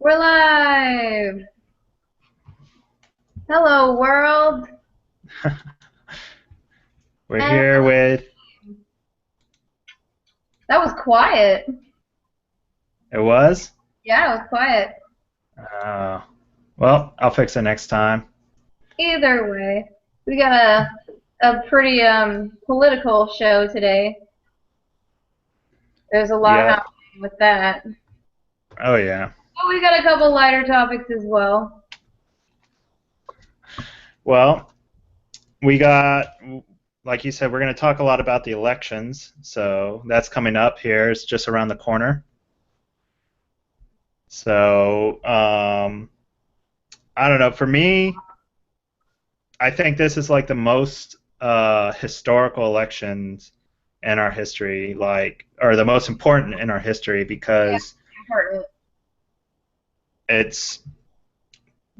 We're live! Hello, world! We're And here with, that was quiet. it was? Yeah, it was quiet. Uh, well, I'll fix it next time. Either way, we got a pretty political show today. There's a lot Yep. happening with that. Oh, yeah. But we got a couple lighter topics as well. Well, we got, like you said, we're going to talk a lot about the elections. So that's coming up here. It's just around the corner. So, I don't know. For me, I think this is like the most historical elections in our history, like, or the most important in our history Yeah, because important. it's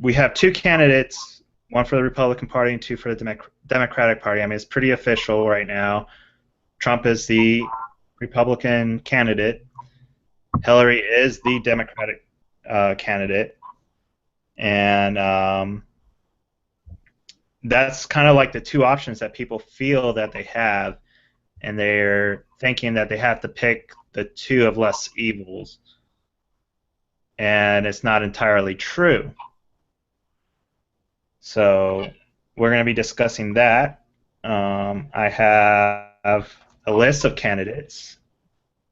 we have two candidates, one for the Republican Party and two for the Democratic Party. I mean, it's pretty official right now. Trump is the Republican candidate. Hillary is the Democratic candidate, and that's kind of like the two options that people feel that they have, and they're thinking that they have to pick the two of less evils, and it's not entirely true. So we're going to be discussing that. I have a list of candidates,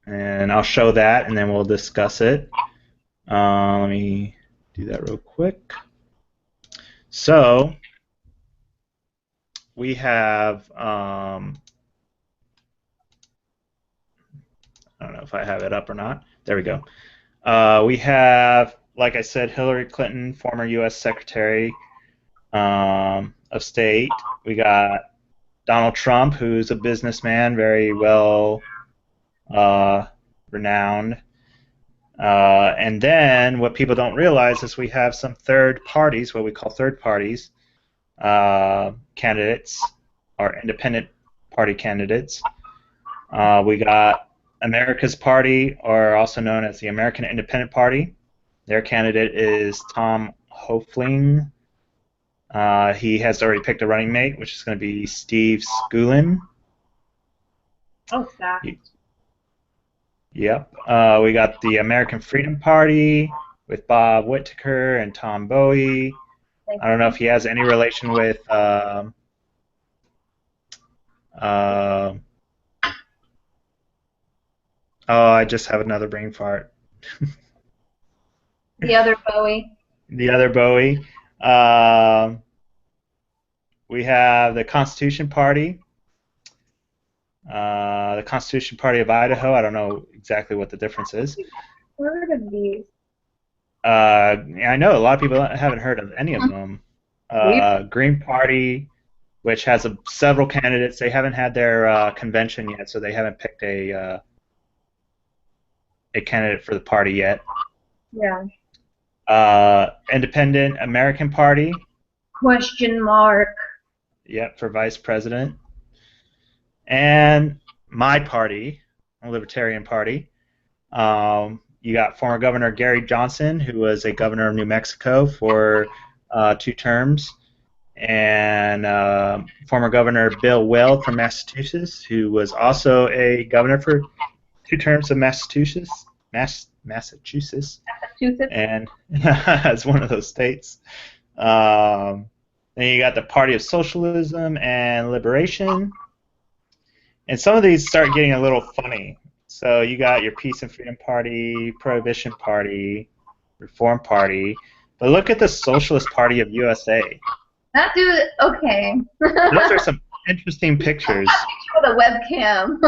and I'll show that, and then we'll discuss it. Let me do that real quick. So we have, I don't know if I have it up or not. There we go. We have, like I said, Hillary Clinton, former U.S. Secretary of State. We got Donald Trump, who's a businessman, very well uh, renowned. And then what people don't realize is we have some third parties, what we call third parties, candidates, or independent party candidates. We got America's Party, or also known as the American Independent Party. Their candidate is Tom Hoefling. He has already picked a running mate, which is going to be Steve Sculin. Oh, stop. Yep. We got the American Freedom Party with Bob Whitaker and Tom Bowie. Thank I don't know if you. he has any relation with. Uh, oh, I just have another brain fart. The other Bowie. The other Bowie. Um we have the Constitution Party. The Constitution Party of Idaho. I don't know exactly what the difference is. Heard of these? I know a lot of people haven't heard of any of them. We've Green Party, which has several candidates. They haven't had their convention yet, so they haven't picked a candidate for the party yet. yeah. Independent American Party, Question mark. yep, for vice president. And my party, a Libertarian Party. You got former Governor Gary Johnson, who was a governor of New Mexico for 2 terms, and former Governor Bill Weld from Massachusetts, who was also a governor for 2 terms of Massachusetts. Massachusetts, Massachusetts. and as one of those states. Then you got the Party of Socialism and Liberation, and some of these start getting a little funny. So you got your Peace and Freedom Party, Prohibition Party, Reform Party, but look at the Socialist Party of USA. That dude, okay. Those are some interesting pictures. With a webcam.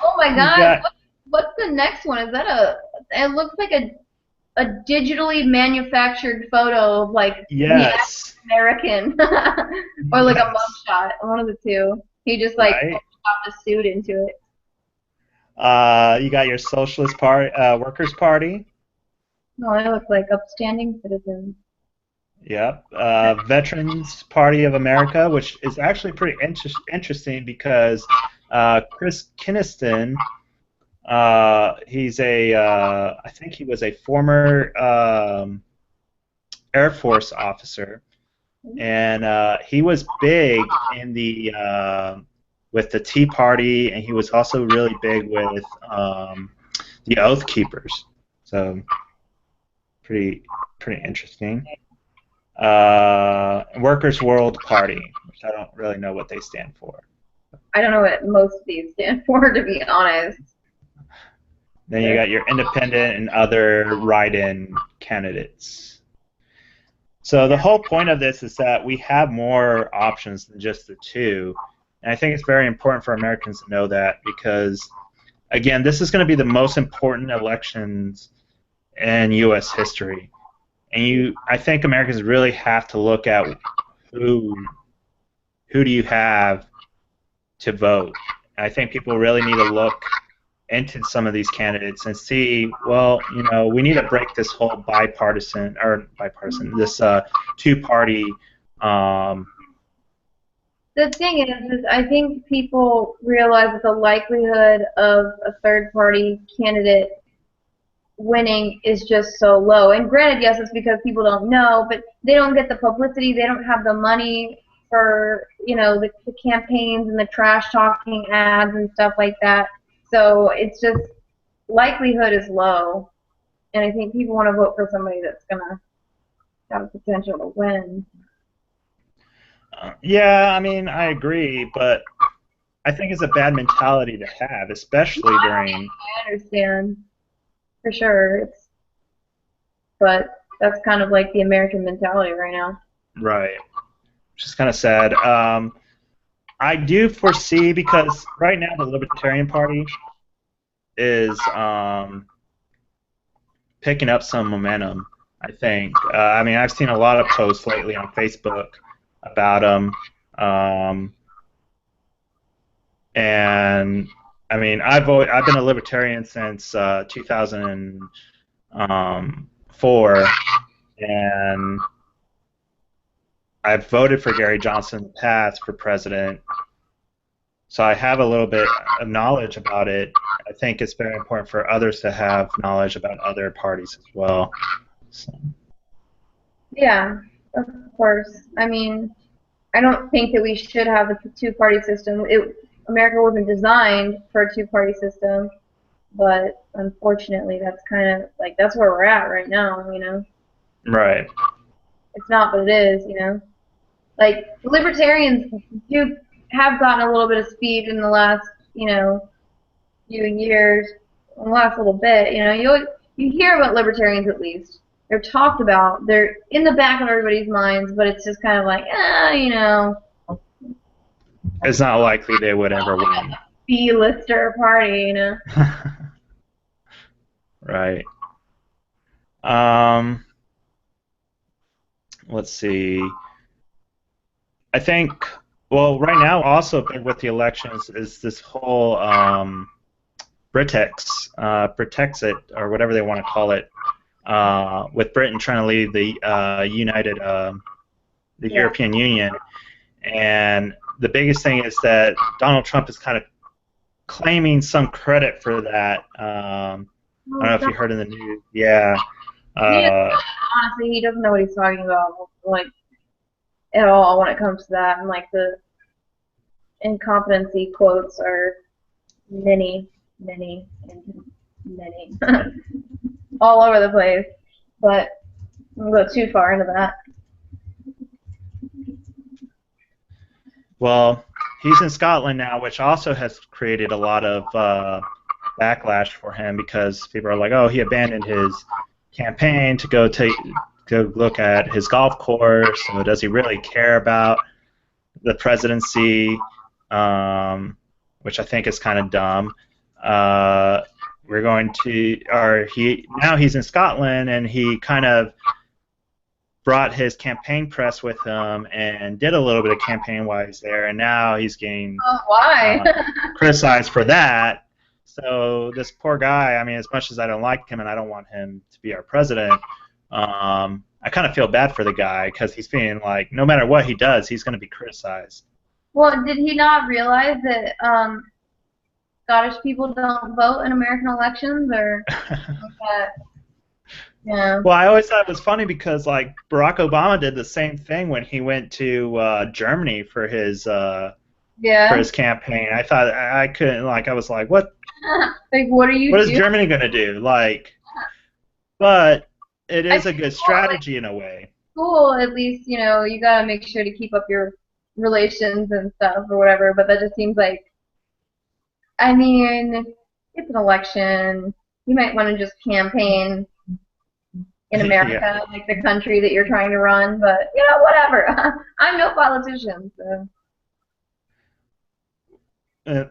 Oh my You god, got what's the next one? Is that it looks like a digitally manufactured photo of like the yes, American or like a yes, mugshot, one of the two. He just like right. popped a suit into it. You got your Socialist Party, Workers Party. No, they look like upstanding citizens. Yep. Veterans Party of America, which is actually pretty interesting because Chris Kinniston He's a, I think he was a former Air Force officer, and he was big in the with the Tea Party, and he was also really big with the Oath Keepers. So pretty interesting. Workers' World Party, which I don't really know what they stand for. I don't know what most of these stand for, to be honest. Then you got your independent and other write-in candidates. So the whole point of this is that we have more options than just the two. And I think it's very important for Americans to know that because, again, this is going to be the most important elections in U.S. history. And I think Americans really have to look at who do you have to vote. And I think people really need to look into some of these candidates and see, well, we need to break this whole this two-party. The thing is I think people realize that the likelihood of a third-party candidate winning is just so low. And granted, yes, it's because people don't know, but they don't get the publicity. They don't have the money for, the campaigns and the trash-talking ads and stuff like that. So it's just, likelihood is low. And I think people want to vote for somebody that's going to have the potential to win. Yeah, I mean, I agree, but I think it's a bad mentality to have, especially during... I understand. For sure. But that's kind of like the American mentality right now. Right. Which is kind of sad. I do foresee, because right now the Libertarian Party is picking up some momentum, I think. I mean, I've seen a lot of posts lately on Facebook about them. And, I mean, I've been a Libertarian since 2004, and I've voted for Gary Johnson in the past for president, so I have a little bit of knowledge about it. I think it's very important for others to have knowledge about other parties as well. So. Yeah, of course. I mean, I don't think that we should have a two-party system. America wasn't designed for a two-party system, but unfortunately, that's kind of like that's where we're at right now. Right. It's not, but it is. Like libertarians do have gotten a little bit of speed in the last, few years, the last little bit. You hear about libertarians at least. They're talked about. They're in the back of everybody's minds, but it's just kind of like, It's not likely they would ever win. B-lister party, Right. Let's see. I think, well, right now also with the elections is this whole Brexit, or whatever they want to call it, with Britain trying to leave the European Union. And the biggest thing is that Donald Trump is kind of claiming some credit for that. I don't know if you heard in the news. Yeah. Honestly, he doesn't know what he's talking about, like, at all when it comes to that. And, like, the incompetency quotes are many, many, and many. All over the place. But I won't go too far into that. Well, he's in Scotland now, which also has created a lot of backlash for him because people are like, oh, he abandoned his campaign to go look at his golf course. So does he really care about the presidency? Which I think is kind of dumb. Now he's in Scotland, and he kind of brought his campaign press with him and did a little bit of campaign while he's there, and now he's getting criticized for that. So this poor guy, I mean, as much as I don't like him and I don't want him to be our president, I kind of feel bad for the guy because he's feeling like no matter what he does, he's going to be criticized. Well, did he not realize that Scottish people don't vote in American elections, or that? Yeah. Well, I always thought it was funny because like Barack Obama did the same thing when he went to Germany for Yeah. his campaign. I thought I couldn't like I was like, Like, what are what you is doing? Germany gonna do? Like, but it I is mean, a good well, like, strategy in a way. cool. At least you gotta make sure to keep up your relations and stuff or whatever. But that just seems like, I mean, it's an election. You might want to just campaign in Yeah. America, like the country that you're trying to run. But whatever. I'm no politician, so. Uh,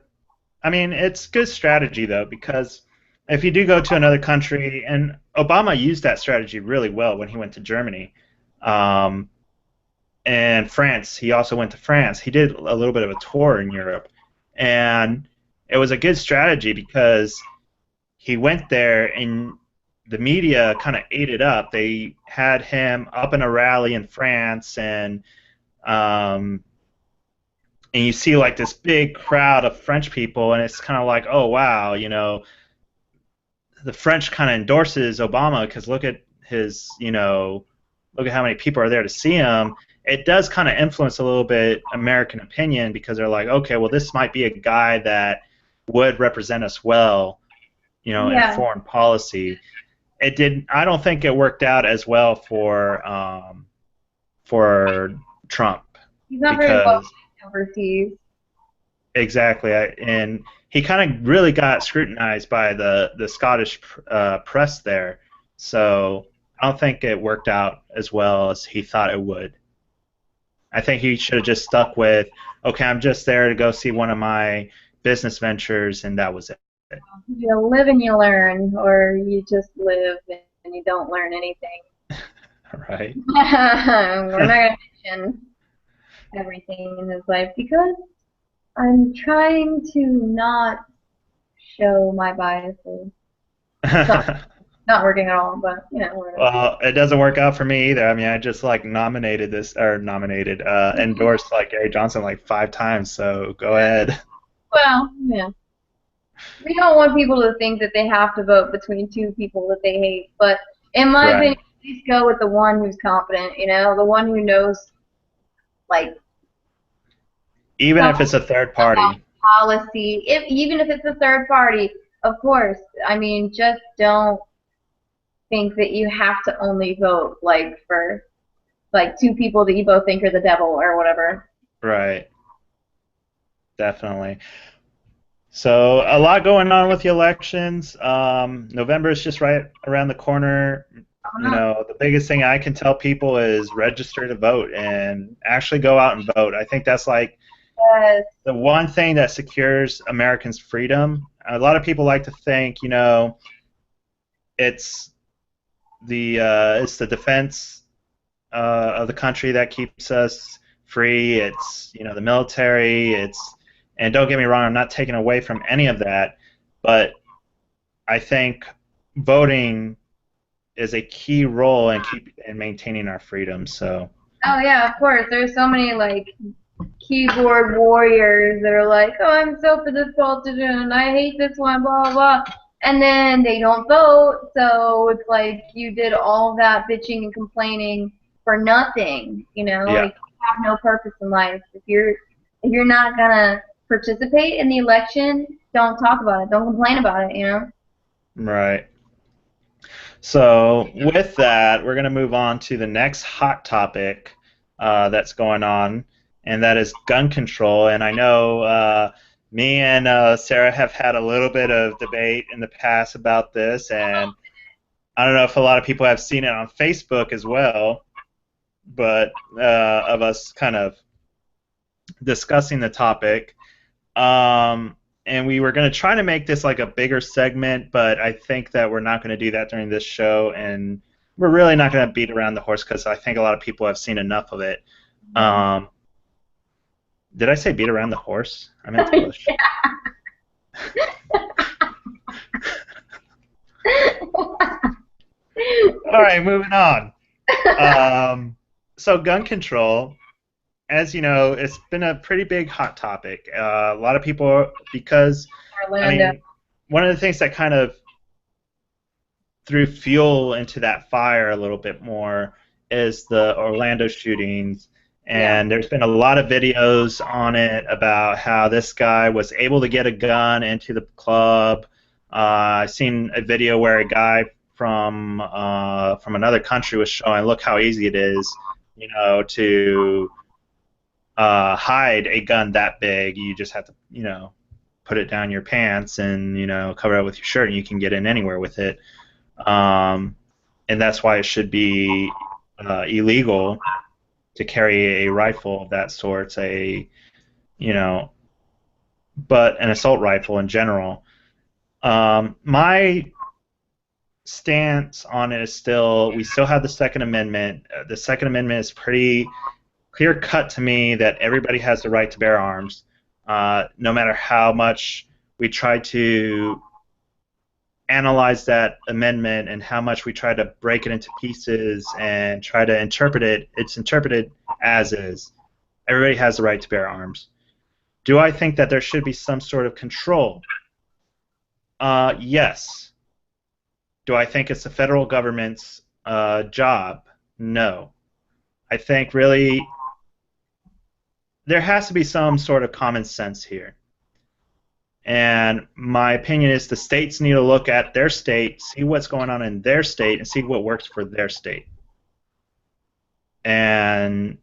I mean, it's good strategy though because if you do go to another country, and Obama used that strategy really well when he went to Germany. Um, and France. He also went to France. He did a little bit of a tour in Europe, and it was a good strategy because he went there and the media kind of ate it up. They had him up in a rally in France, um, and you see like this big crowd of French people, and it's kind of like, oh wow, the French kind of endorses Obama because look at how many people are there to see him. It does kind of influence a little bit American opinion because they're like, okay, well, this might be a guy that would represent us well, in Yeah, foreign policy. It did. I don't think it worked out as well for Trump he's not very well because overseas. exactly, and he kind of really got scrutinized by the Scottish press there. So I don't think it worked out as well as he thought it would. I think he should have just stuck with, okay, I'm just there to go see one of my business ventures, and that was it. You live and you learn, or you just live and you don't learn anything. Right. We're not gonna mention everything in his life because I'm trying to not show my biases. It's not working at all, but whatever. Well, it doesn't work out for me either. I mean, I just like endorsed like Gary Johnson like 5 times. So go ahead. Well, yeah. We don't want people to think that they have to vote between two people that they hate, but in my opinion, Right. at least go with the one who's competent, the one who knows, like, Even if something it's a third about party. policy. Even if it's a third party, of course. I mean, just don't think that you have to only vote, like, for, like, two people that you both think are the devil or whatever. Right. Definitely. So a lot going on with the elections. November is just right around the corner. I don't know. The biggest thing I can tell people is register to vote and actually go out and vote. I think that's like Yes. the one thing that secures Americans' freedom. A lot of people like to think, it's it's the defense of the country that keeps us free. It's the military. And don't get me wrong, I'm not taking away from any of that, but I think voting is a key role in maintaining our freedom. So Oh yeah, of course. There's so many like keyboard warriors that are like, oh, I'm so for this politician and I hate this one, blah, blah, blah. And then they don't vote, so it's like you did all that bitching and complaining for nothing, yeah, like you have no purpose in life. If you're not gonna participate in the election, don't talk about it. Don't complain about it. right. So with that, we're going to move on to the next hot topic that's going on, and that is gun control. And I know me and Sarah have had a little bit of debate in the past about this, and I don't know if a lot of people have seen it on Facebook as well, but of us kind of discussing the topic. And we were going to try to make this like a bigger segment, but I think that we're not going to do that during this show, and we're really not going to beat around the horse because I think a lot of people have seen enough of it. Um, did I say beat around the horse? I meant to push. All right, moving on. So gun control, as you know, it's been a pretty big hot topic. A lot of people, because I Orlando. mean, one of the things that kind of threw fuel into that fire a little bit more is the Orlando shootings. Yeah. And there's been a lot of videos on it about how this guy was able to get a gun into the club. I've seen a video where a guy from another country was showing, look how easy it is, to hide a gun that big. You just have to, put it down your pants and cover it with your shirt, and you can get in anywhere with it. And that's why it should be illegal to carry a rifle of that sort, but an assault rifle in general. My stance on it is we still have the Second Amendment. The Second Amendment is pretty clear cut to me that everybody has the right to bear arms, no matter how much we try to analyze that amendment and how much we try to break it into pieces and try to interpret it. It's interpreted as is. Everybody has the right to bear arms. Do I think that there should be some sort of control? Yes. Do I think it's the federal government's job? No. I think really there has to be some sort of common sense here. And my opinion is the states need to look at their state, see what's going on in their state, and see what works for their state. And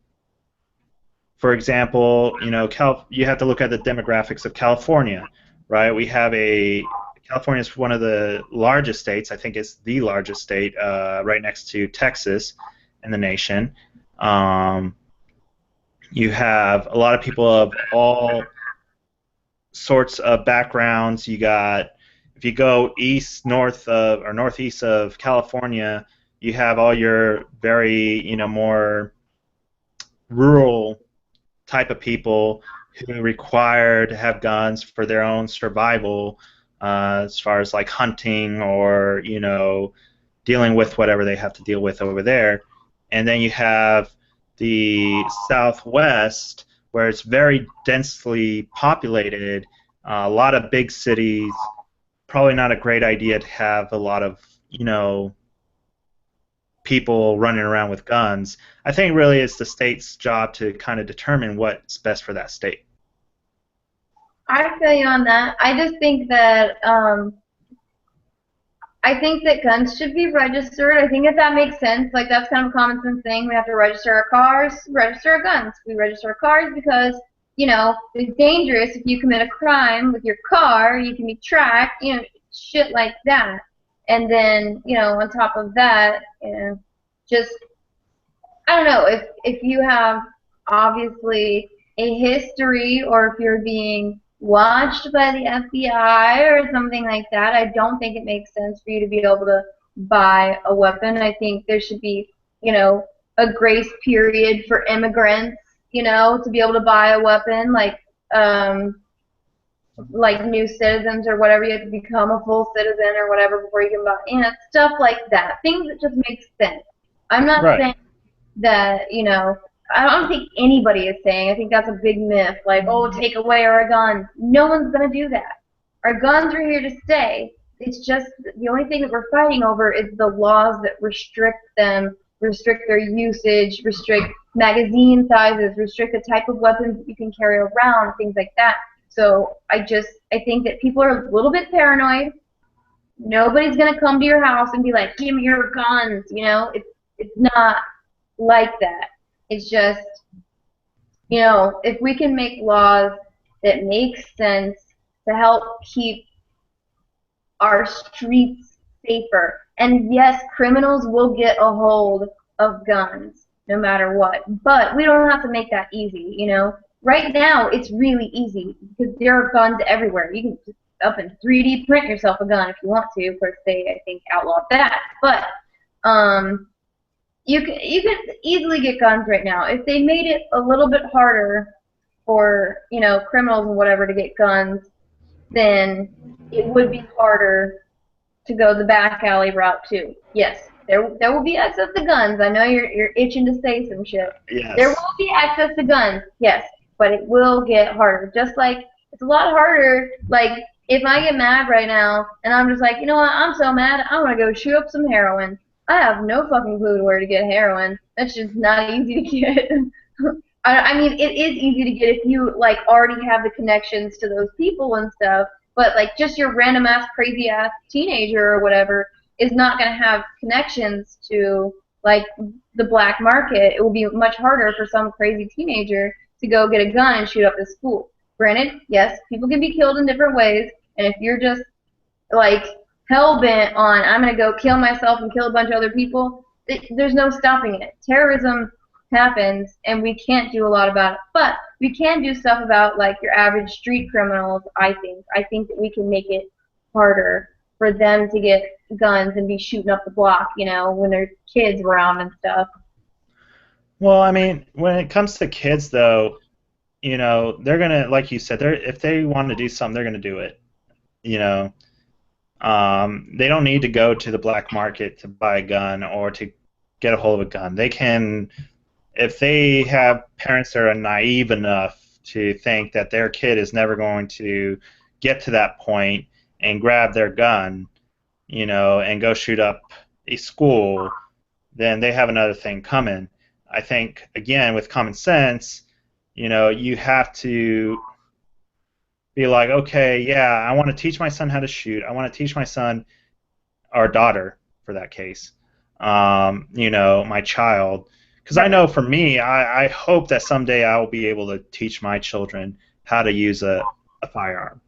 for example, you have to look at the demographics of California, right? California is one of the largest states. I think it's the largest state, right next to Texas in the nation. You have a lot of people of all sorts of backgrounds. If you go northeast of California, you have all your very, more rural type of people who require to have guns for their own survival, as far as like hunting or dealing with whatever they have to deal with over there. And then you have the Southwest, where it's very densely populated, a lot of big cities. Probably not a great idea to have a lot of people running around with guns. I think really it's the state's job to kind of determine what's best for that state. I feel you on that. I just think that guns should be registered. I think if that makes sense, like that's kind of a common sense thing. We have to register our cars, register our guns. We register our cars because it's dangerous if you commit a crime with your car. You can be tracked, shit like that. And then on top of that, just I don't know if you have obviously a history or if you're being watched by the FBI or something like that, I don't think it makes sense for you to be able to buy a weapon. I think there should be, a grace period for immigrants, to be able to buy a weapon, like new citizens or whatever. You have to become a full citizen or whatever before you can buy, stuff like that. Things that just make sense. I'm not saying that, I don't think anybody is saying, I think that's a big myth, like, oh, take away our guns. No one's going to do that. Our guns are here to stay. It's just the only thing that we're fighting over is the laws that restrict them, restrict their usage, restrict magazine sizes, restrict the type of weapons that you can carry around, things like that. So I think that people are a little bit paranoid. Nobody's going to come to your house and be like, give me your guns. It's not like that. It's just, if we can make laws that make sense to help keep our streets safer. And yes, criminals will get a hold of guns no matter what. But we don't have to make that easy, Right now, it's really easy because there are guns everywhere. You can just up and 3D print yourself a gun if you want to. Of course, they, I think, outlawed that. But, you can easily get guns right now. If they made it a little bit harder for criminals and whatever to get guns, then it would be harder to go the back alley route too. Yes, there will be access to guns. I know you're itching to say some shit. Yes. There will be access to guns. Yes, but it will get harder. Just like it's a lot harder. Like if I get mad right now and I'm just like, you know what, I'm so mad, I'm gonna go shoot up some heroin. I have no fucking clue where to get heroin. That's just not easy to get. I mean, it is easy to get if you like already have the connections to those people and stuff. But like, just your random ass, crazy ass teenager or whatever is not gonna have connections to like the black market. It will be much harder for some crazy teenager to go get a gun and shoot up this school. Granted, yes, people can be killed in different ways, and if you're just like hell bent on I'm gonna go kill myself and kill a bunch of other people, there's no stopping it. Terrorism happens, and we can't do a lot about it. But we can do stuff about like your average street criminals. I think that we can make it harder for them to get guns and be shooting up the block, you know, when there's kids around and stuff. Well, I mean, when it comes to kids, though, you know, they're gonna, like you said, if they want to do something, they're gonna do it. You know, they don't need to go to the black market to buy a gun or to get a hold of a gun. They can, if they have parents that are naive enough to think that their kid is never going to get to that point and grab their gun, you know, and go shoot up a school, then they have another thing coming. I think, again, with common sense, you know, you have to be like, okay, yeah, I want to teach my son how to shoot. I want to teach my son, or daughter, for that case, you know, my child. Because I know for me, I hope that someday I will be able to teach my children how to use a firearm.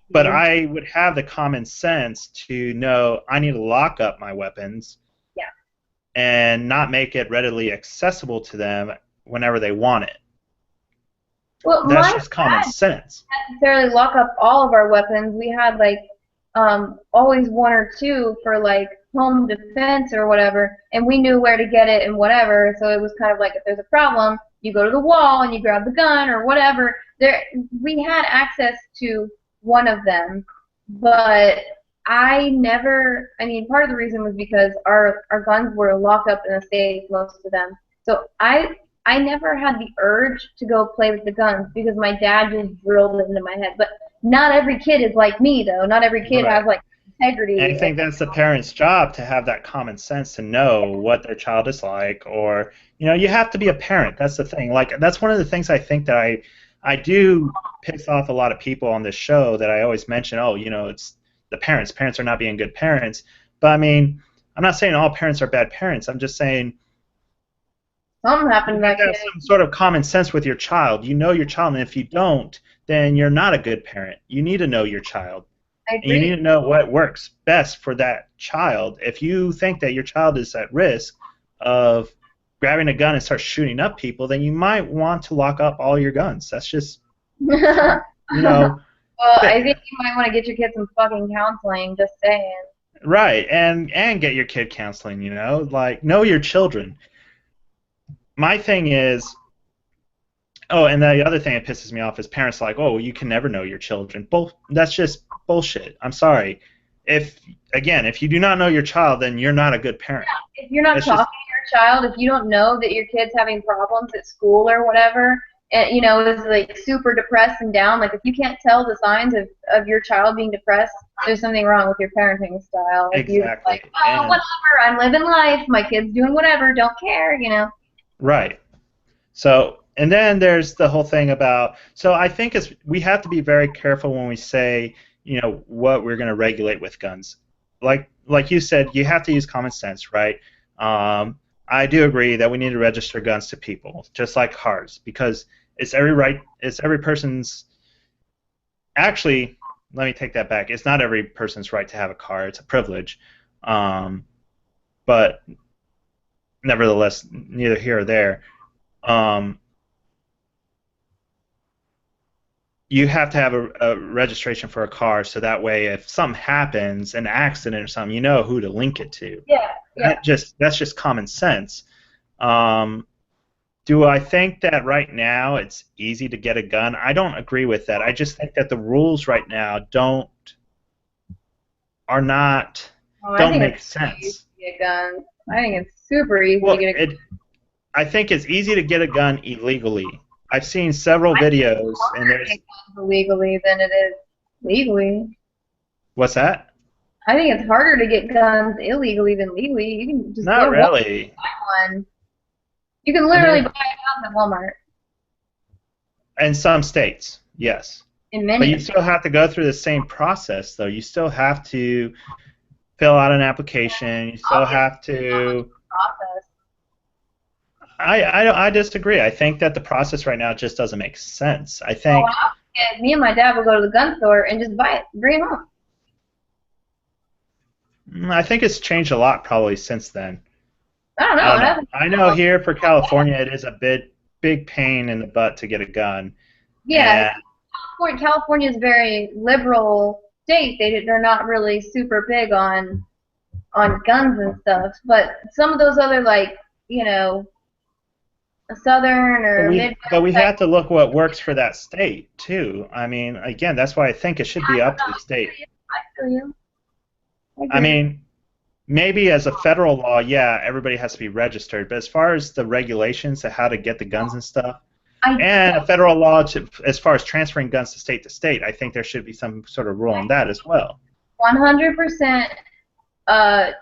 But I would have the common sense to know I need to lock up my weapons and not make it readily accessible to them whenever they want it. Well, that's just common sense. Didn't necessarily lock up all of our weapons. We had like always one or two for like home defense or whatever, and we knew where to get it and whatever. So it was kind of like if there's a problem, you go to the wall and you grab the gun or whatever. We had access to one of them, but I mean, part of the reason was because our guns were locked up in a safe, most of them. So I never had the urge to go play with the guns because my dad just drilled it into my head. But not every kid is like me, though. Not every kid has like integrity. And I think that's the parent's job to have that common sense to know what their child is like, or you know, you have to be a parent. That's the thing. Like that's one of the things I think that I do piss off a lot of people on this show that I always mention. Oh, you know, it's the parents. Parents are not being good parents. But I mean, I'm not saying all parents are bad parents. I'm just saying something happened back then. Some sort of common sense with your child. You know your child, and if you don't, then you're not a good parent. You need to know your child. I agree. And you need to know what works best for that child. If you think that your child is at risk of grabbing a gun and start shooting up people, then you might want to lock up all your guns. That's just, you know. Well, I think you might want to get your kid some fucking counseling, just saying. Right, and get your kid counseling, you know. Like, know your children. My thing is, oh, and the other thing that pisses me off is parents like, oh, you can never know your children. That's just bullshit. I'm sorry. If you do not know your child, then you're not a good parent. Yeah, if you're not talking to your child, if you don't know that your kid's having problems at school or whatever, and you know, is like super depressed and down, like if you can't tell the signs of your child being depressed, there's something wrong with your parenting style. If you're like, oh, whatever, I'm living life, my kid's doing whatever, don't care, you know. Right. So, and then there's the whole thing about, so I think we have to be very careful when we say, you know, what we're going to regulate with guns. Like you said, you have to use common sense, right? I do agree that we need to register guns to people, just like cars, because it's every person's. Actually, let me take that back. It's not every person's right to have a car. It's a privilege, but nevertheless, neither here or there. You have to have a registration for a car, so that way, if something happens, an accident or something, you know who to link it to. Yeah. That's just common sense. Do I think that right now it's easy to get a gun? I don't agree with that. I just think that the rules right now don't make sense. Easy to get a gun. I think it's super easy to get a gun. I think it's easy to get a gun illegally. I've seen several videos, and there's illegally than it is legally. What's that? I think it's harder to get guns illegally than legally. You can just Not get one. really. One. You can I literally mean, buy a gun at Walmart in some states, yes. in But many you of them. still have to go through the same process, though. You still have to fill out an application. You still Obviously, have to. process. I disagree. I think that the process right now just doesn't make sense. I Well, when think I was a kid, me and my dad would go to the gun store and just buy it, bring it home. I think it's changed a lot probably since then. I don't I know. don't It know. hasn't. I know here for California, it is a big pain in the butt to get a gun, Yeah, and California is a very liberal state. They're not really super big on guns and stuff. But some of those other like you know southern but or we Midwest type. have to look what works for that state too. I mean, again, that's why I think it should be up to the state. I feel you. I I agree. mean, maybe as a federal law, yeah, everybody has to be registered, but as far as the regulations to how to get the guns and stuff, I and a federal law as far as transferring guns to state, I think there should be some sort of rule on that as well. 100%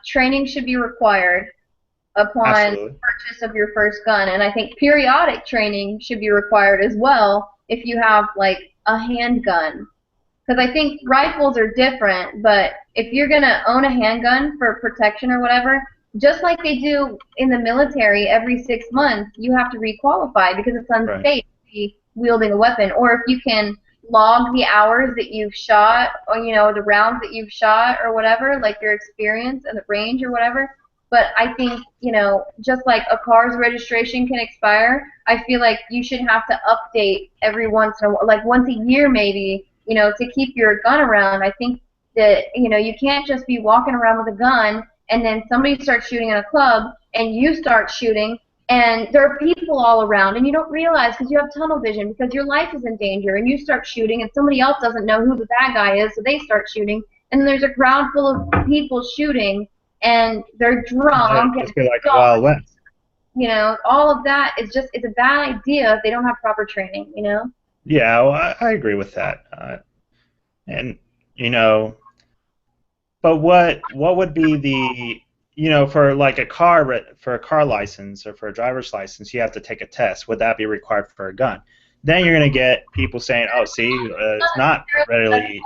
training should be required upon Absolutely. purchase of your first gun, and I think periodic training should be required as well if you have like a handgun. Because I think rifles are different, but if you're gonna own a handgun for protection or whatever, just like they do in the military, every 6 months you have to requalify because it's Right. unsafe to be wielding a weapon. Or if you can log the hours that you've shot, or the rounds that you've shot, or whatever, like your experience and the range or whatever. But I think just like a car's registration can expire, I feel like you should have to update every once in a while, like once a year maybe, to keep your gun around. I think that you can't just be walking around with a gun and then somebody starts shooting in a club and you start shooting and there are people all around and you don't realize because you have tunnel vision because your life is in danger and you start shooting and somebody else doesn't know who the bad guy is so they start shooting and then there's a crowd full of people shooting and they're Yeah, drunk and just be like the Wild West. all of that is just it's a bad idea if they don't have proper training. Yeah, well, I agree with that. And you know, but what would be the for like for a car license or for a driver's license, you have to take a test. Would that be required for a gun? Then you're going to get people saying, "Oh, see, it's not readily."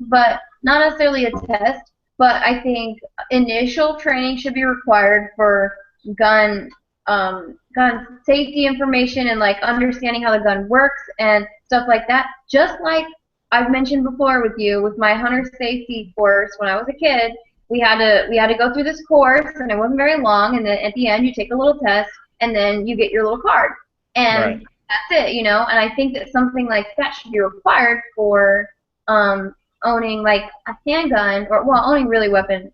But not necessarily a test. But I think initial training should be required for gun gun safety information and like understanding how the gun works and stuff like that. Just like I've mentioned before with you with my hunter safety course when I was a kid, we had to go through this course and it wasn't very long and then at the end you take a little test and then you get your little card Right. and that's it. And I think that something like that should be required for owning like a handgun or well owning really weapon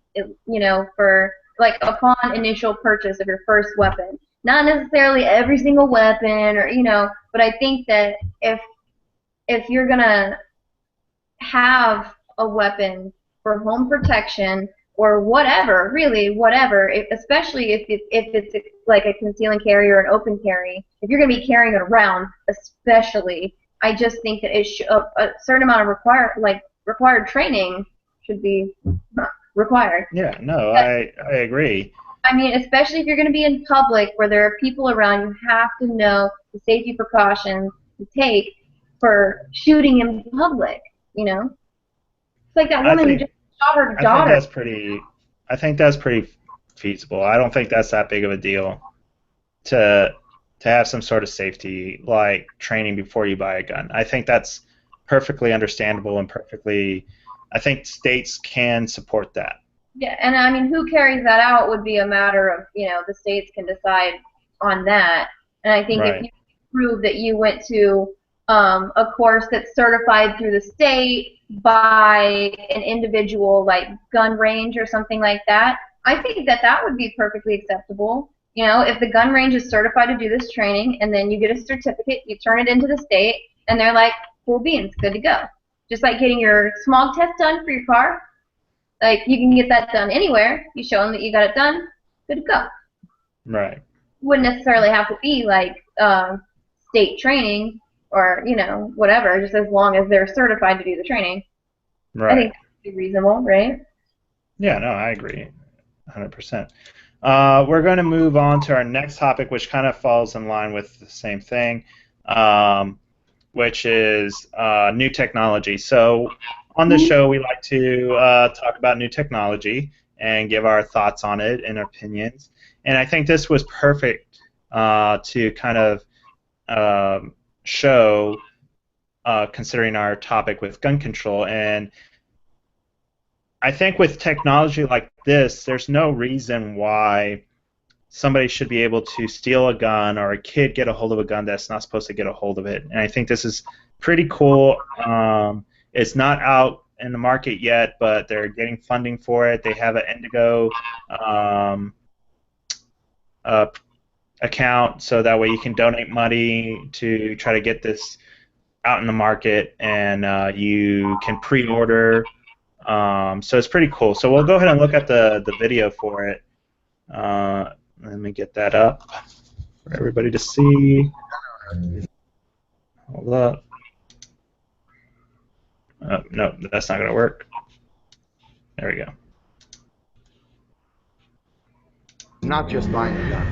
for like upon initial purchase of your first weapon, not necessarily every single weapon or but I think that if you're gonna have a weapon for home protection or whatever, really whatever, especially if it's like a conceal and carry or an open carry, if you're going to be carrying it around, especially, I just think that a certain amount of required training should be required. Yeah. No, I agree. I mean, especially if you're going to be in public where there are people around, you have to know the safety precautions to take for shooting in public. It's like that I woman who think just shot her I think daughter. that's pretty. I think that's pretty feasible. I don't think that's that big of a deal to have some sort of safety like training before you buy a gun. I think that's perfectly understandable and perfectly. I think states can support that. Yeah, and I mean, who carries that out would be a matter of, the states can decide on that. And I think if Right. you prove that you went to a course that's certified through the state by an individual, like gun range or something like that, I think that that would be perfectly acceptable. If the gun range is certified to do this training, and then you get a certificate, you turn it into the state, and they're like, cool beans, good to go. Just like getting your smog test done for your car. Like, you can get that done anywhere. You show them that you got it done, good to go. Right. Wouldn't necessarily have to be like state training or, whatever, just as long as they're certified to do the training. I Right. think that'd be reasonable, right? Yeah, no, I agree, 100%. We're going to move on to our next topic, which kind of falls in line with the same thing, um, which is new technology. So, on the show, we like to talk about new technology and give our thoughts on it and opinions. And I think this was perfect to kind of show, considering our topic with gun control. And I think with technology like this, there's no reason why somebody should be able to steal a gun or a kid get a hold of a gun that's not supposed to get a hold of it. And I think this is pretty cool. It's not out in the market yet, but they're getting funding for it. They have an Indigo um, uh, account, so that way you can donate money to try to get this out in the market, and you can pre-order. So it's pretty cool. So we'll go ahead and look at the video for it. Let me get that up for everybody to see. Hold up. No, that's not going to work. There we go. Not just buying a gun.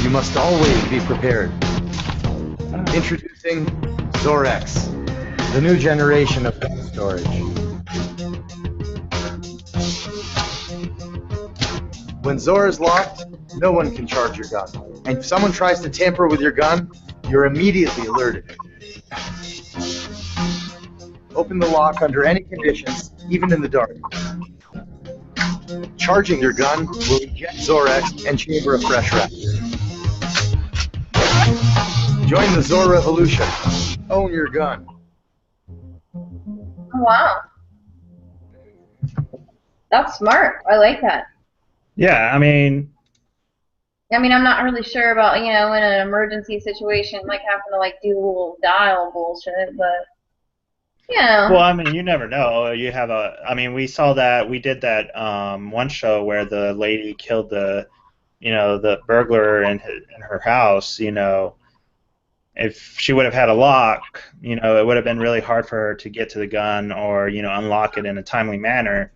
You must always be prepared. Introducing Zorex, the new generation of gun storage. When Zor is locked, no one can charge your gun. And if someone tries to tamper with your gun, you're immediately alerted. Open the lock under any conditions, even in the dark. Charging your gun will eject Zorex and chamber a fresh round. Join the Zor revolution. Own your gun. Oh, wow. That's smart. I like that. Yeah, I mean, I'm not really sure about, in an emergency situation, like having to like do a little dial bullshit, but well, I mean, you never know. You have I mean, we saw that, we did that one show where the lady killed the burglar in her house. If she would have had a lock, it would have been really hard for her to get to the gun or, unlock it in a timely manner.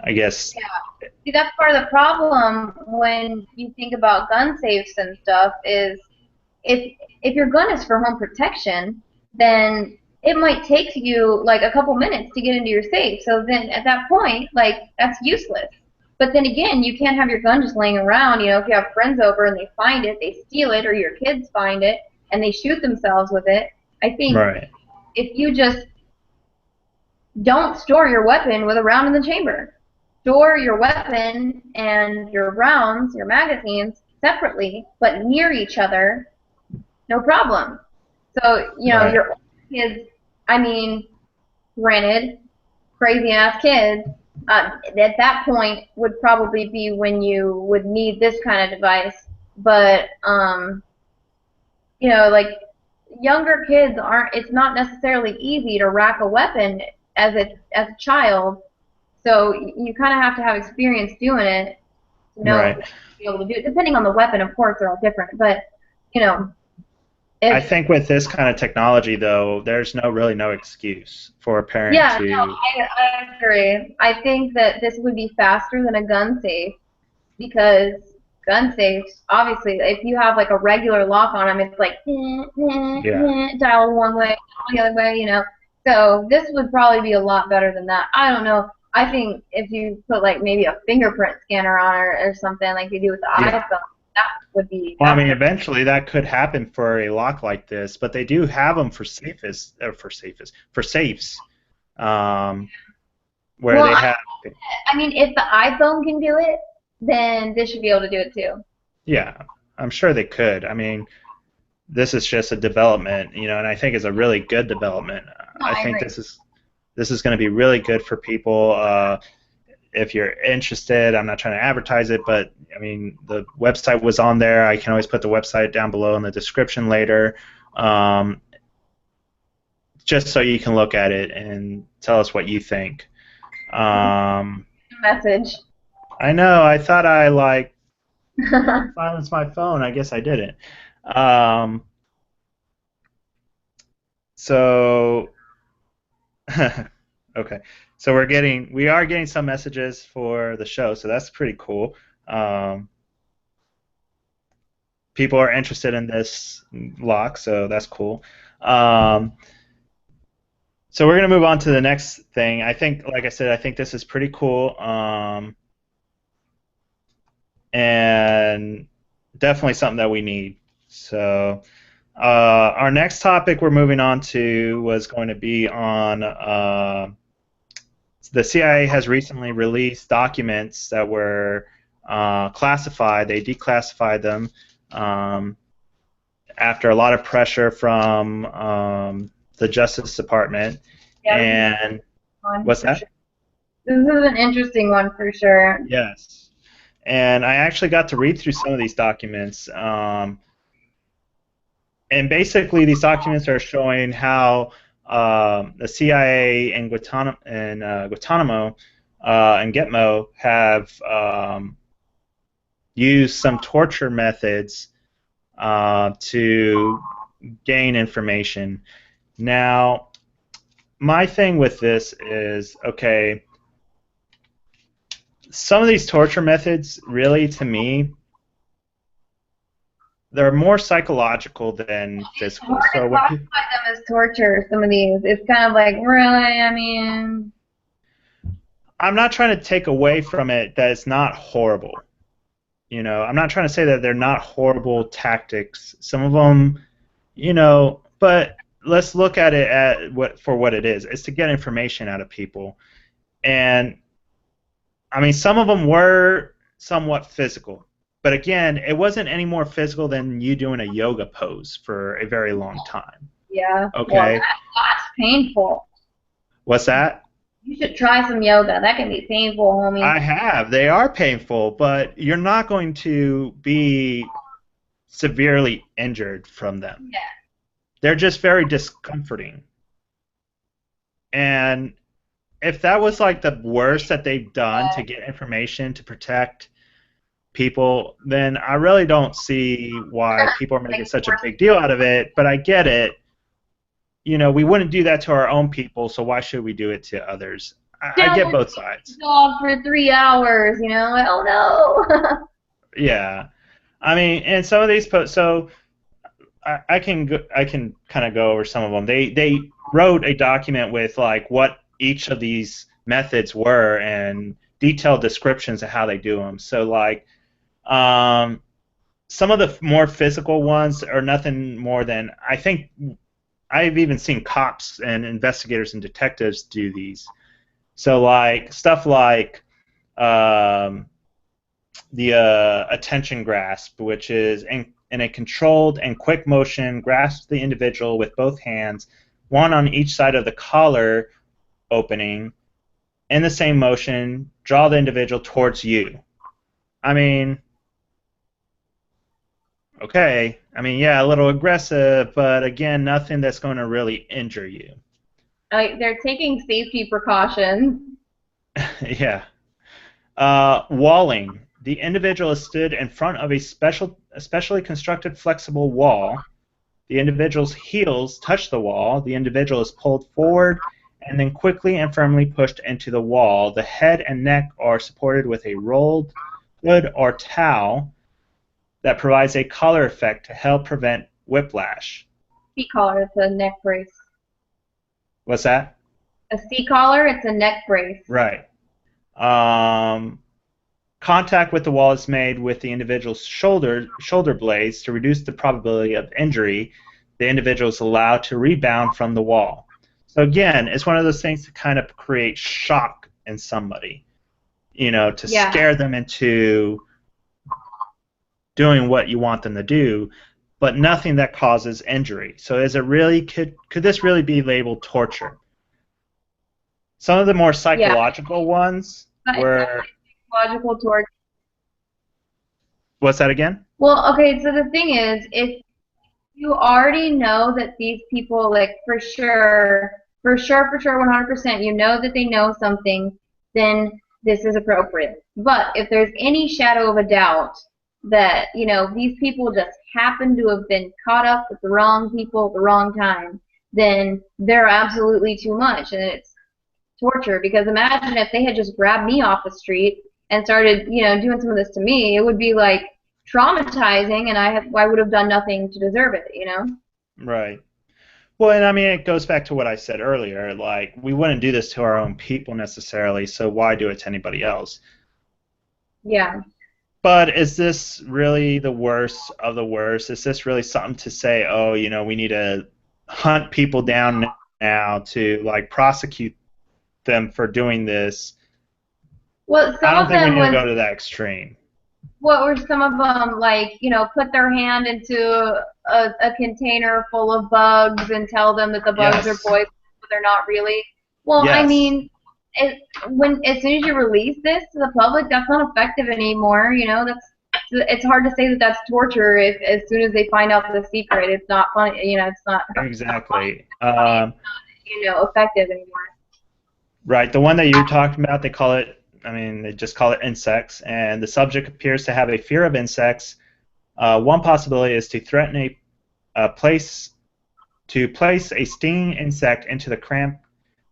I guess. Yeah. See, that's part of the problem when you think about gun safes and stuff is if your gun is for home protection, then it might take you like a couple minutes to get into your safe. So then at that point, like that's useless. But then again, you can't have your gun just laying around. If you have friends over and they find it, they steal it, or your kids find it and they shoot themselves with it. I think Right. if you just don't store your weapon with a round in the chamber. Store your weapon and your rounds, your magazines, separately, but near each other, no problem. So, Right. your kids, granted, crazy-ass kids, at that point would probably be when you would need this kind of device. But, like, younger kids it's not necessarily easy to rack a weapon as a child. So you kind of have to have experience doing it to know Right. to be able to do it. Depending on the weapon, of course, they're all different. But I if think with this kind of technology, though, there's really no excuse for a parent yeah, to. no, I agree. I think that this would be faster than a gun safe because gun safes, obviously, if you have like a regular lock on them, it's like Yeah. dial one way, the other way. So this would probably be a lot better than that. I don't know. I think if you put like maybe a fingerprint scanner on or something like you do with the Yeah. iPhone, that would be. Well, I mean, eventually that could happen for a lock like this, but they do have them for safes, um, where Well, they have. if the iPhone can do it, then this should be able to do it too. Yeah, I'm sure they could. I mean, this is just a development, and I think it's a really good development. No, I I think agree. this is going to be really good for people. If you're interested, I'm not trying to advertise it, but I mean, the website was on there. I can always put the website down below in the description later, just so you can look at it and tell us what you think. Message. I know. I thought I silenced my phone. I guess I didn't. So Okay, so we are getting some messages for the show, so that's pretty cool. Um, People are interested in this lock, so that's cool. Um, so we're gonna move on to the next thing. I think, like I said, I think this is pretty cool, and definitely something that we need. So our next topic we're moving on to was going to be on the CIA has recently released documents that were classified. They declassified them after a lot of pressure from the Justice Department. Yeah, And what's that? sure. This is an interesting one for sure. Yes. And I actually got to read through some of these documents. And basically, these documents are showing how the CIA and Guantanamo and Gitmo have used some torture methods to gain information. Now, my thing with this is, okay, some of these torture methods, really, to me, they're more psychological than physical. It's hard to classify them as torture, some of these. It's kind of like, really, I mean... I'm not trying to take away from it that it's not horrible. You know, I'm not trying to say that they're not horrible tactics. Some of them, you know, but let's look at it for what it is. It's to get information out of people. And, I mean, some of them were somewhat physical. But again, it wasn't any more physical than you doing a yoga pose for a very long time. Yeah. Okay. Well, that's painful. What's that? You should try some yoga. That can be painful, homie. I have. They are painful, but you're not going to be severely injured from them. Yeah. They're just very discomforting. And if that was like the worst that they've done to get information to protect people, then I really don't see why people are making such a big deal out of it, but I get it. You know, we wouldn't do that to our own people, so why should we do it to others? I get both sides. Dog for 3 hours, you know? Like, oh no. Yeah, I mean, and some of these so I can kind of go over some of them. They wrote a document with like what each of these methods were and detailed descriptions of how they do them. So like some of the more physical ones are nothing more than, I think I've even seen cops and investigators and detectives do these. So like stuff like the attention grasp, which is in a controlled and quick motion, grasp the individual with both hands, one on each side of the collar opening. In the same motion, draw the individual towards you. I mean, okay. I mean, yeah, a little aggressive, but again, nothing that's going to really injure you. They're taking safety precautions. Yeah. Walling. The individual is stood in front of a specially constructed flexible wall. The individual's heels touch the wall. The individual is pulled forward and then quickly and firmly pushed into the wall. The head and neck are supported with a rolled hood or towel that provides a collar effect to help prevent whiplash. C-collar, it's a neck brace. What's that? A C-collar, it's a neck brace. Right. Contact with the wall is made with the individual's shoulder blades to reduce the probability of injury. The individual is allowed to rebound from the wall. So again, it's one of those things to kind of create shock in somebody, you know, to scare them into doing what you want them to do, but nothing that causes injury. So is it really, could this really be labeled torture? Some of the more psychological ones were... Psychological torture. What's that again? Well, okay, so the thing is, if you already know that these people, like, for sure, 100%, you know that they know something, then this is appropriate. But if there's any shadow of a doubt that, you know, these people just happen to have been caught up with the wrong people at the wrong time, then they're absolutely too much, and it's torture. Because imagine if they had just grabbed me off the street and started, doing some of this to me, it would be like traumatizing, and I would have done nothing to deserve it. Right. Well, and I mean, it goes back to what I said earlier. Like, we wouldn't do this to our own people necessarily, so why do it to anybody else? Yeah. But is this really the worst of the worst? Is this really something to say, oh, we need to hunt people down now to, like, prosecute them for doing this? Well, I don't think we need to go to that extreme. What were some of them, like, put their hand into a container full of bugs and tell them that the bugs are poisonous, but they're not really? Well, Yes. I mean, as soon as you release this to the public, that's not effective anymore. It's hard to say that that's torture if as soon as they find out the secret, it's not fun. It's not Exactly. Effective anymore. Right. The one that you're talking about, they just call it insects, and the subject appears to have a fear of insects. One possibility is to threaten place a stinging insect into the cramped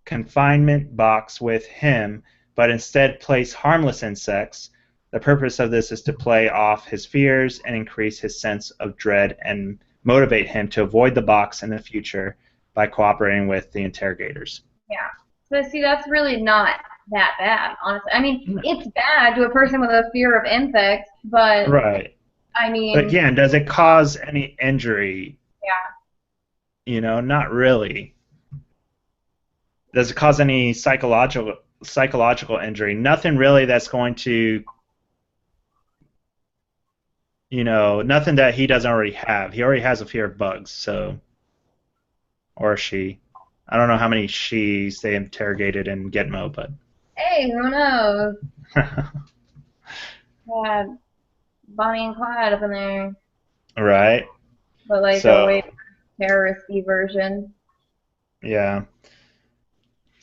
confinement box with him, but instead place harmless insects. The purpose of this is to play off his fears and increase his sense of dread and motivate him to avoid the box in the future by cooperating with the interrogators. Yeah. So see, that's really not that bad, honestly. I mean, it's bad to a person with a fear of insects, but right. I mean, but again, does it cause any injury? Yeah. Not really. Does it cause any psychological injury? Nothing really that's going to, nothing that he doesn't already have. He already has a fear of bugs, so, or she. I don't know how many she's they interrogated in Gitmo, but. Hey, who knows? Yeah, Bonnie and Clyde up in there. Right. But like a way terrorist-y version. Yeah.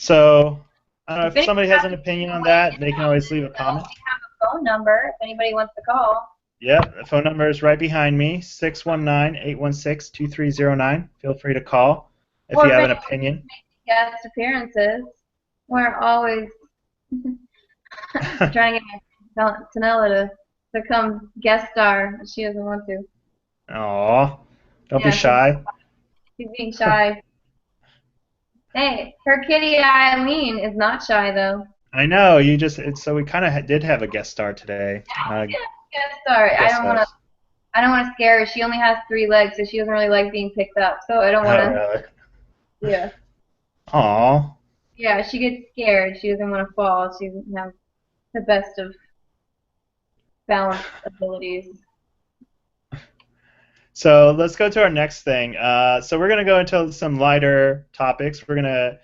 So, I don't know if somebody has an opinion on that, they can always leave a comment. We have a phone number if anybody wants to call. Yep, the phone number is right behind me, 619-816-2309. Feel free to call if you have an opinion. Guest appearances. We're always trying to get Tanella to come guest star, but she doesn't want to. Aw, don't be shy. She's being shy. Hey, her kitty Eileen is not shy though. I know, so we kind of did have a guest star today. Guest star. I don't want to scare her. She only has 3 legs, so she doesn't really like being picked up. So I don't want to. Really? Yeah. Aw. Yeah, she gets scared. She doesn't want to fall. She doesn't have the best of balance abilities. So let's go to our next thing. So we're going to go into some lighter topics. We're going to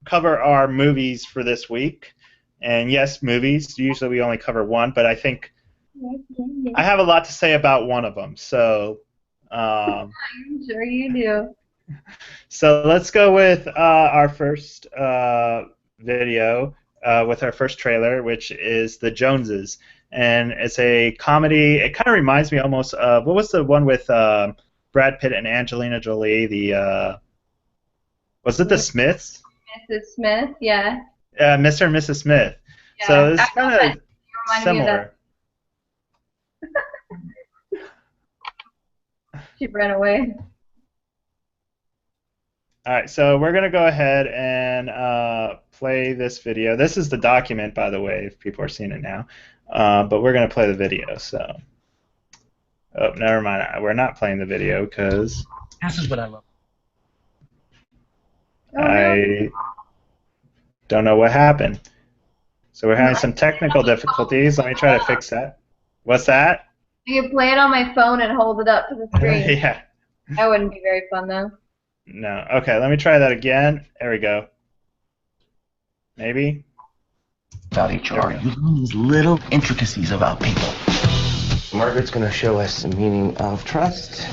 cover our movies for this week. And yes, movies. Usually we only cover one, but I think I have a lot to say about one of them. So I'm sure you do. So let's go with our first video with our first trailer, which is The Joneses. And it's a comedy. It kind of reminds me almost of, what was the one with Brad Pitt and Angelina Jolie? Was it The Smiths? Mrs. Smith, yeah. Mr. and Mrs. Smith. Yeah, so it's kind of similar. She ran away. All right, so we're going to go ahead and play this video. This is the document, by the way, if people are seeing it now. But we're going to play the video, so. Oh, never mind. We're not playing the video because This is what I love. I don't know what happened. So we're having some technical difficulties. Let me try to fix that. What's that? You can play it on my phone and hold it up to the screen. Yeah. That wouldn't be very fun, though. No. Okay, let me try that again. There we go. Maybe? About HR, you lose little intricacies about people. Margaret's gonna show us the meaning of trust.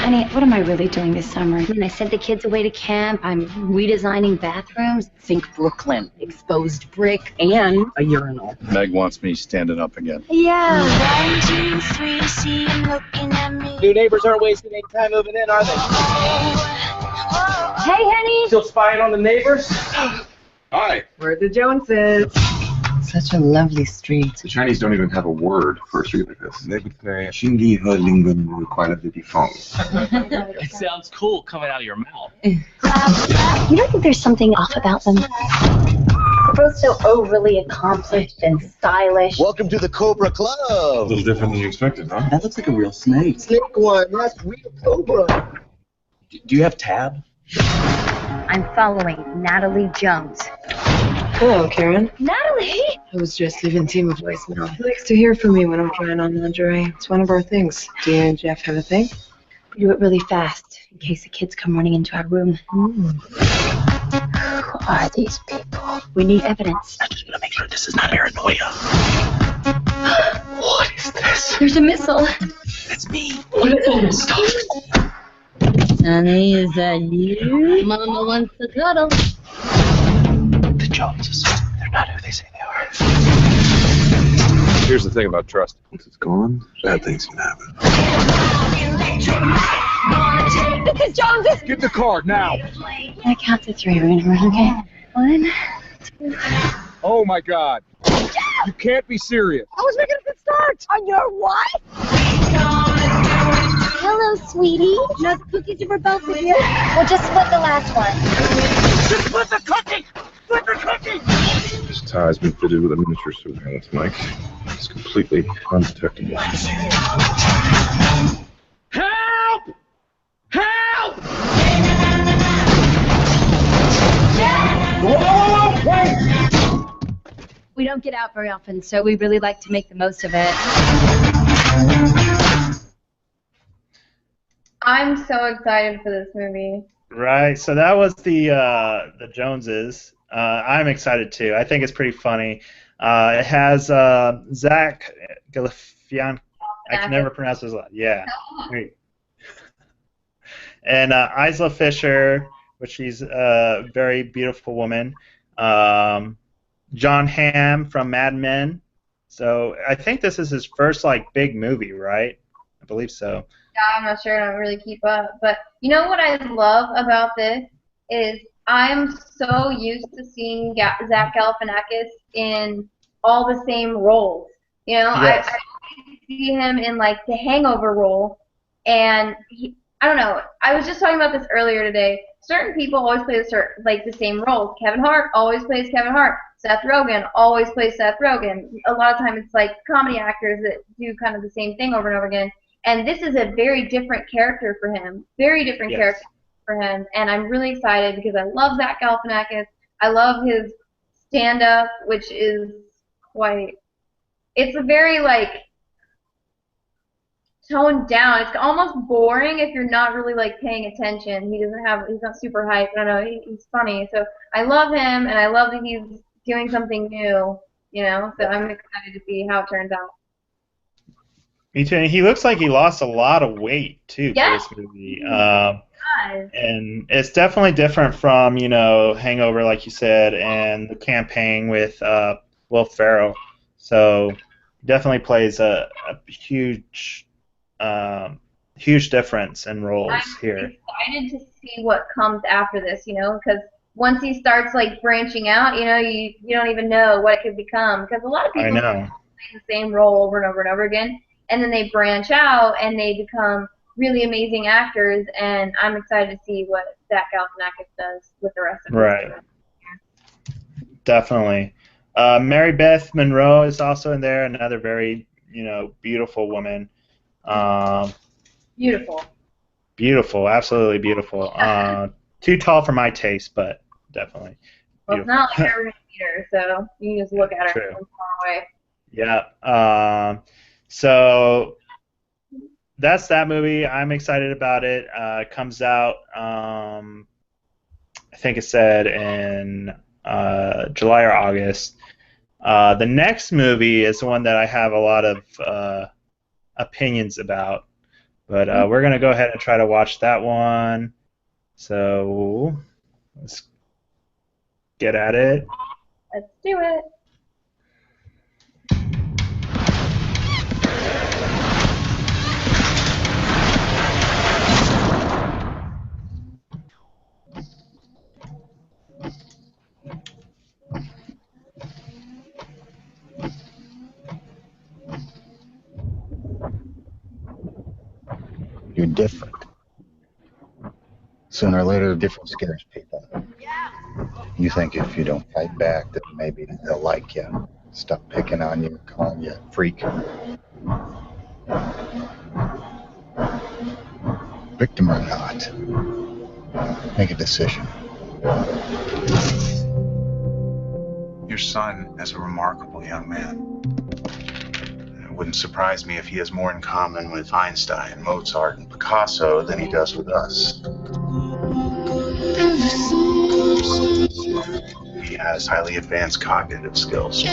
Honey, what am I really doing this summer? I mean, I sent the kids away to camp. I'm redesigning bathrooms. Think Brooklyn, exposed brick, and a urinal. Meg wants me standing up again. Yeah. 1, 2, 3, see him looking at me. New neighbors aren't wasting any time moving in, are they? Hey, honey. Still spying on the neighbors? Hi. We're the Joneses. Such a lovely street. The Chinese don't even have a word for a street like this. They would say, Shingi he lingwen require the default. It sounds cool coming out of your mouth. You don't think there's something off about them? They're both so overly accomplished and stylish. Welcome to the Cobra Club. A little different than you expected, huh? That looks like a real snake. Snake one, that's real Cobra. Do you have Tab? I'm following Natalie Jones. Hello, Karen. Natalie! I was just leaving Team a voicemail. He likes to hear from me when I'm trying on lingerie. It's one of our things. Do you and Jeff have a thing? We do it really fast, in case the kids come running into our room. Who are these people? We need evidence. I just want to make sure this is not paranoia. What is this? There's a missile. That's me. What is all this stuff? Honey, is that you? Mama wants to cuddle. The Joneses. They're not who they say they are. Here's the thing about trust. Once it's gone, bad things can happen. This is Jones's! Get the car, now! I count to 3. We're gonna run, okay? 1, 2. Oh my god. You can't be serious. I was making a good start! On your what? Hello, sweetie. No cookies for both of you? We'll just split the last one. Just split the cookie! Split the cookie! This tie's been fitted with a miniature surveillance mic. It's completely undetectable. Help! Help! Whoa! Wait! We don't get out very often, so we really like to make the most of it. I'm so excited for this movie. Right. So that was the Joneses. I'm excited too. I think it's pretty funny. It has Zach Galifian. I can never pronounce his last. Yeah. Great. And Isla Fisher, which she's a very beautiful woman. John Hamm from Mad Men. So I think this is his first big movie, right? I believe so. Yeah, I'm not sure. I don't really keep up. But you know what I love about this is I'm so used to seeing Zach Galifianakis in all the same roles. You know, Yes. I see him in the Hangover role, and I don't know. I was just talking about this earlier today. Certain people always play the same roles. Kevin Hart always plays Kevin Hart. Seth Rogen always plays Seth Rogen. A lot of times it's comedy actors that do kind of the same thing over and over again. And this is a very different character for him. Very different character for him. And I'm really excited because I love Zach Galifianakis. I love his stand-up, which is it's a very toned down. It's almost boring if you're not really paying attention. He's not super hype. I don't know. He's funny. So I love him, and I love that he's doing something new. You know. So I'm excited to see how it turns out. Me too. And he looks like he lost a lot of weight too for this movie. And it's definitely different from Hangover, like you said, and The Campaign with Will Ferrell. So definitely plays a huge difference in roles here. I'm excited to see what comes after this, because once he starts branching out, you don't even know what it could become, because a lot of people play the same role over and over and over again, and then they branch out and they become really amazing actors, and I'm excited to see what Zach Galifianakis does with the rest of his career. Definitely. Mary Beth Monroe is also in there, another very beautiful woman. Beautiful. Beautiful, absolutely beautiful. Too tall for my taste, but definitely. Well, it's not like you're ever going to meet her, so you can just look at her from far away. Yeah. So that's that movie. I'm excited about it. It comes out, I think it said in July or August. The next movie is one that I have a lot of opinions about. But we're going to go ahead and try to watch that one. So let's get at it. Let's do it. You're different. Sooner or later, the difference scares people. You think if you don't fight back, that maybe they'll like you. Stop picking on you, calling you a freak. Victim or not, make a decision. Your son is a remarkable young man. It wouldn't surprise me if he has more in common with Einstein, Mozart, and Picasso than he does with us. He has highly advanced cognitive skills.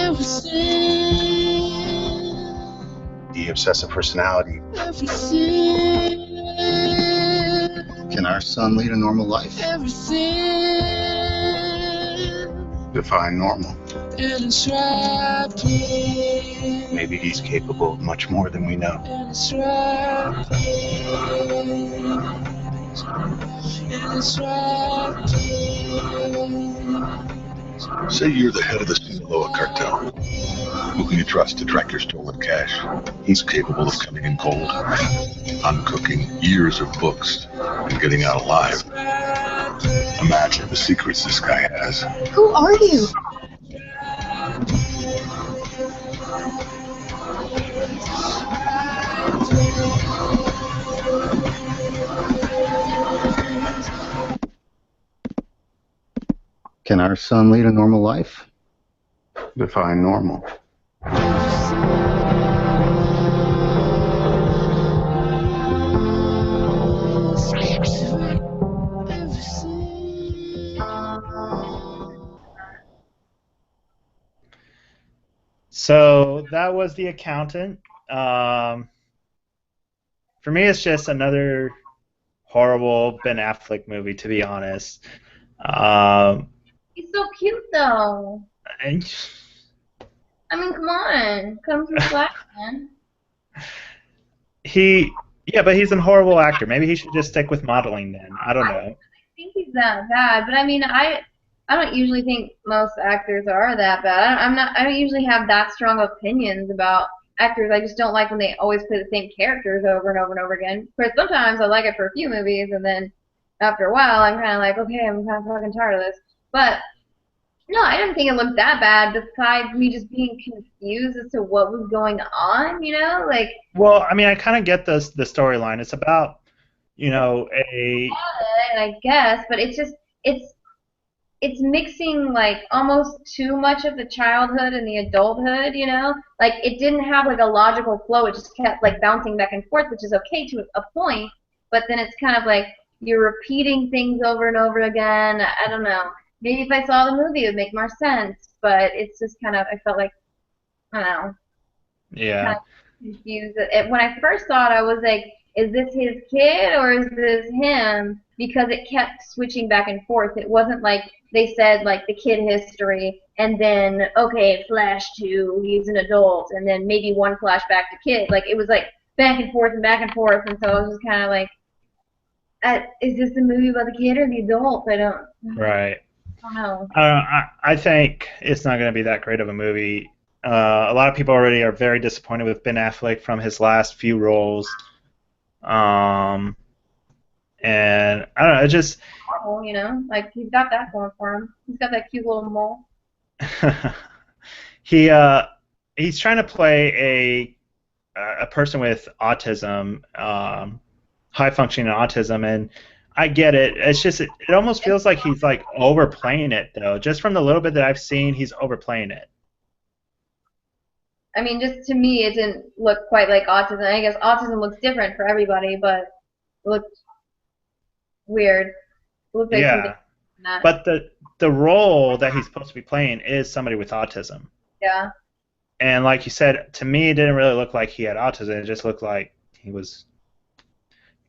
The obsessive personality. Can our son lead a normal life? Define normal. Maybe he's capable of much more than we know. Say you're the head of the Sinaloa cartel. Who can you trust to track your stolen cash? He's capable of coming in cold, uncooking years of books, and getting out alive. Imagine the secrets this guy has. Who are you? Can our son lead a normal life? Define normal. So that was The Accountant. For me, it's just another horrible Ben Affleck movie, to be honest. He's so cute, though. And I mean, come on. Come from Black, man. but he's a horrible actor. Maybe he should just stick with modeling then. I don't know. I think he's that bad, but I mean, I don't usually think most actors are that bad. I don't usually have that strong opinions about actors. I just don't like when they always play the same characters over and over and over again. But sometimes I like it for a few movies, and then after a while, I'm kind of like, okay, I'm kind of fucking tired of this. But no, I didn't think it looked that bad. Besides me just being confused as to what was going on, you know, like. Well, I mean, I kind of get the storyline. It's about, I guess, but it's just it's mixing like almost too much of the childhood and the adulthood, you know? Like it didn't have like a logical flow. It just kept like bouncing back and forth, which is okay to a point, but then it's kind of like you're repeating things over and over again. I don't know. Maybe if I saw the movie it would make more sense, but it's just kind of, I felt like, I don't know. Yeah. Kind of confused. When I first saw it, I was like, is this his kid or is this him? Because it kept switching back and forth. It wasn't like they said like the kid history and then okay, flash to he's an adult and then maybe one flashback to kid. Like it was like back and forth, and so I was just kind of like, is this the movie about the kid or the adult? I don't know. I think it's not going to be that great of a movie. A lot of people already are very disappointed with Ben Affleck from his last few roles. And I don't know, it just... You know, like he's got that going for him. He's got that cute little mole. He's trying to play a person with autism, high functioning autism, and I get it. It's just it almost feels like he's like overplaying it though. Just from the little bit that I've seen, he's overplaying it. I mean, just to me, it didn't look quite like autism. I guess autism looks different for everybody, but it looked weird. It looked like something like that. But the role that he's supposed to be playing is somebody with autism. Yeah. And like you said, to me, it didn't really look like he had autism. It just looked like he was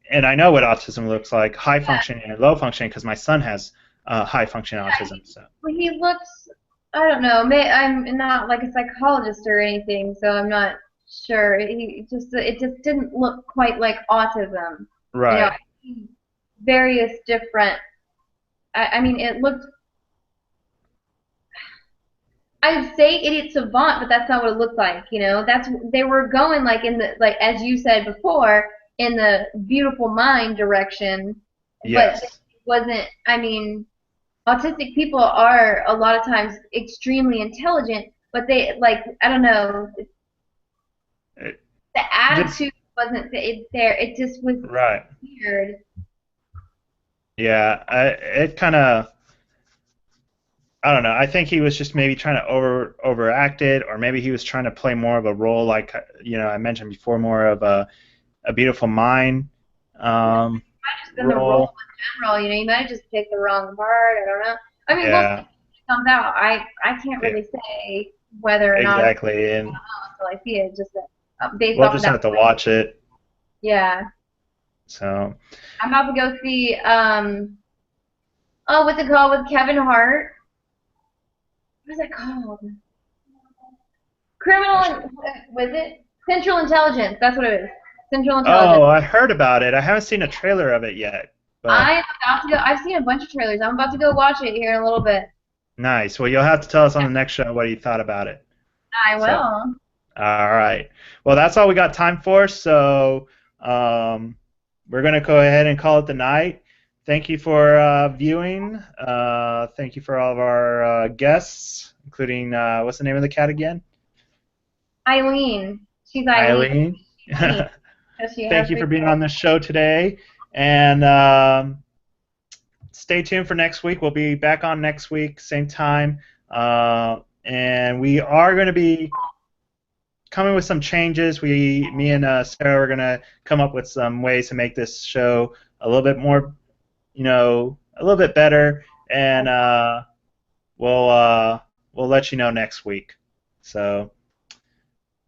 and I know what autism looks like, high functioning and low functioning, because my son has high functioning autism. So. Well, he looks, I don't know, I'm not like a psychologist or anything, so I'm not sure. It just didn't look quite like autism. Right. You know, various different, I mean, it looked, I'd say idiot savant, but that's not what it looked like, you know. They were going like in the, like as you said before, in the beautiful mind direction. Yes. But it wasn't, I mean, autistic people are a lot of times extremely intelligent, but they, like, I don't know, the attitude wasn't there. It just was weird. Yeah, it kind of, I don't know. I think he was just maybe trying to overact it, or maybe he was trying to play more of a role, like I mentioned before, more of a beautiful mind Might have just been the role in general. You might have just picked the wrong part. I don't know. I mean, yeah. once it comes out, I can't really say whether or not exactly, and until I see it. Just based we'll off just of have to watch it. Yeah. So. I'm about to go see what's it called with Kevin Hart? What is it called? Was it Central Intelligence? That's what it is. Central Intelligence. Oh, I heard about it. I haven't seen a trailer of it yet. But... I'm about to go. I've seen a bunch of trailers. I'm about to go watch it here in a little bit. Nice. Well, you'll have to tell us on the next show what you thought about it. I will. So, all right. Well, that's all we got time for. So we're going to go ahead and call it the night. Thank you for viewing. Thank you for all of our guests, including, what's the name of the cat again? Eileen. She's Eileen. Thank you for being on the show today. And stay tuned for next week. We'll be back on next week, same time. And we are going to be coming with some changes. Me and Sarah are going to come up with some ways to make this show a little bit more, a little bit better. And we'll let you know next week. So,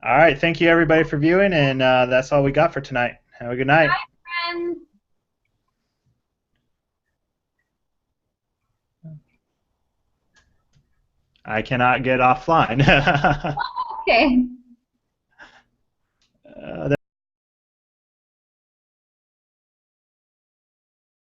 all right. Thank you, everybody, for viewing. And that's all we got for tonight. Have a good night. Bye, friends. I cannot get offline. Okay.